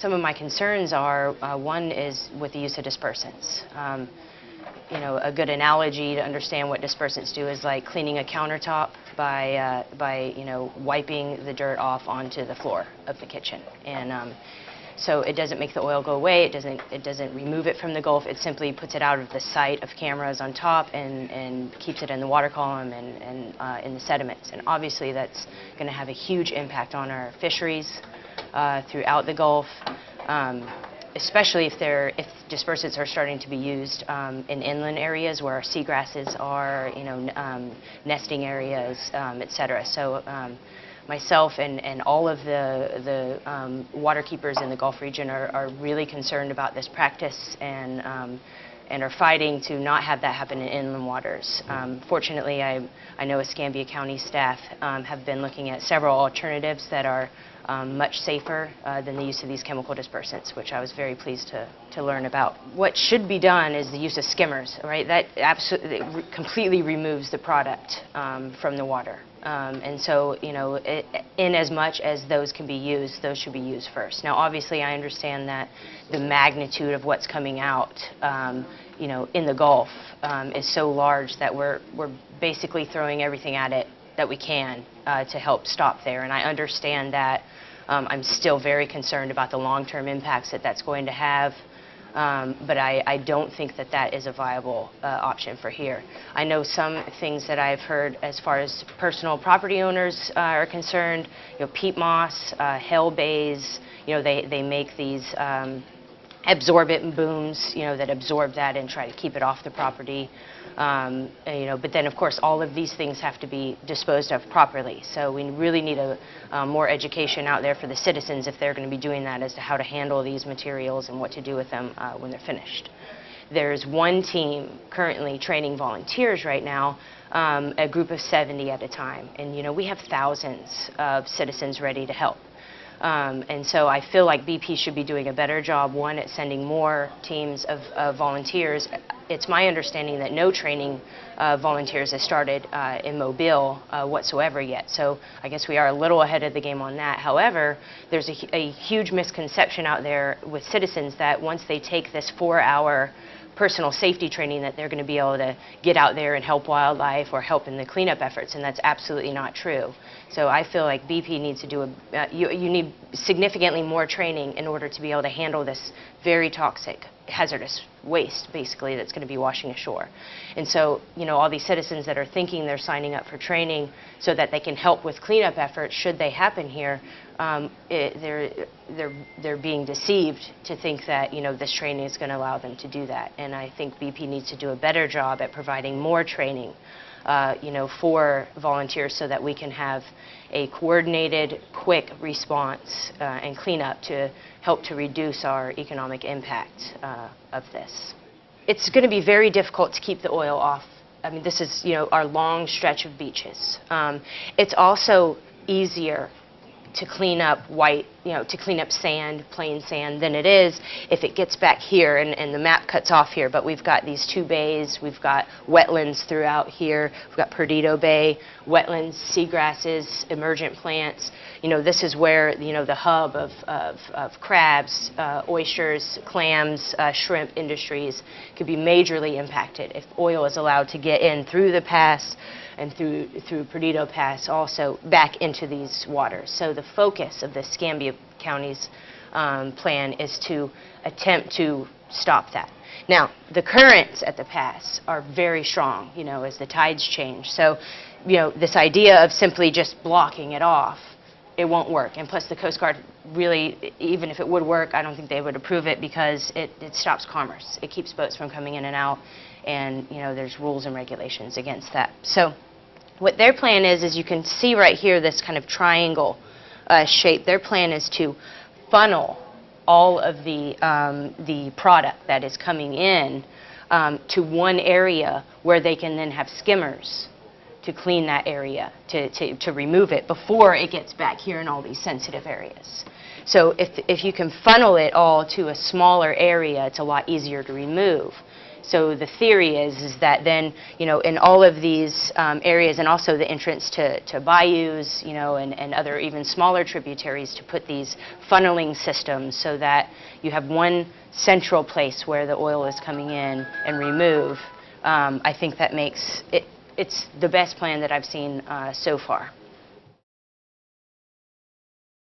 Some of my concerns are, one is with the use of dispersants. You know, a good analogy to understand what dispersants do is like cleaning a countertop by you know, wiping the dirt off onto the floor of the kitchen. And so it doesn't make the oil go away, it doesn't remove it from the Gulf, it simply puts it out of the sight of cameras on top and keeps it in the water column and in the sediments. And obviously that's going to have a huge impact on our fisheries throughout the Gulf. Especially if dispersants are starting to be used in inland areas where our seagrasses are, you know, nesting areas, et cetera. So myself and all of the water keepers in the Gulf region are really concerned about this practice and are fighting to not have that happen in inland waters. Fortunately, I know Escambia County staff have been looking at several alternatives that are much safer than the use of these chemical dispersants, which I was very pleased to learn about. What should be done is the use of skimmers, right? That absolutely completely removes the product from the water. And so, you know, in as much as those can be used, those should be used first. Now, obviously, I understand that the magnitude of what's coming out, you know, in the Gulf is so large that we're basically throwing everything at it that we can to help stop there. And I understand that. I'm still very concerned about the long-term impacts that that's going to have, but I don't think that that is a viable option for here. I know some things that I've heard as far as personal property owners are concerned, you know, peat moss, hail bays, you know, they make these absorbent booms, you know, that absorb that and try to keep it off the property. You know, but then of course all of these things have to be disposed of properly. So we really need more education out there for the citizens if they're going to be doing that as to how to handle these materials and what to do with them when they're finished. There's one team currently training volunteers right now, a group of 70 at a time. And you know, we have thousands of citizens ready to help. And so I feel like BP should be doing a better job, one, at sending more teams of volunteers. It's my understanding that no training volunteers has started in Mobile whatsoever yet. So I guess we are a little ahead of the game on that. However, there's a huge misconception out there with citizens that once they take this 4-hour personal safety training that they're going to be able to get out there and help wildlife or help in the cleanup efforts, and that's absolutely not true. So I feel like BP needs to do you need significantly more training in order to be able to handle this very toxic, hazardous waste, basically, that's going to be washing ashore. And so, you know, all these citizens that are thinking they're signing up for training so that they can help with cleanup efforts, should they happen here, they're being deceived to think that, you know, this training is going to allow them to do that. And I think BP needs to do a better job at providing more training, you know, for volunteers so that we can have a coordinated, quick response and cleanup to help to reduce our economic impact of this. It's going to be very difficult to keep the oil off. I mean, this is, you know, our long stretch of beaches. It's also easier to clean up to clean up sand, plain sand, than it is if it gets back here, and the map cuts off here, but we've got these 2 bays, we've got wetlands throughout here, we've got Perdido Bay, wetlands, seagrasses, emergent plants. You know, this is where, you know, the hub of crabs, oysters, clams, shrimp industries could be majorly impacted if oil is allowed to get in through the pass and through Perdido Pass also back into these waters. So the focus of the Escambia County's plan is to attempt to stop that. Now, the currents at the pass are very strong, you know, as the tides change. So, you know, this idea of simply just blocking it off, it won't work. And plus the Coast Guard really, even if it would work, I don't think they would approve it because it stops commerce. It keeps boats from coming in and out, and, you know, there's rules and regulations against that. So what their plan is you can see right here this kind of triangle shape. Their plan is to funnel all of the product that is coming in to one area where they can then have skimmers to clean that area, to remove it before it gets back here in all these sensitive areas. So if you can funnel it all to a smaller area, it's a lot easier to remove. So the theory is that then, you know, in all of these areas, and also the entrance to bayous, you know, and other even smaller tributaries, to put these funneling systems so that you have one central place where the oil is coming in and remove. I think that makes it, it's the best plan that I've seen so far.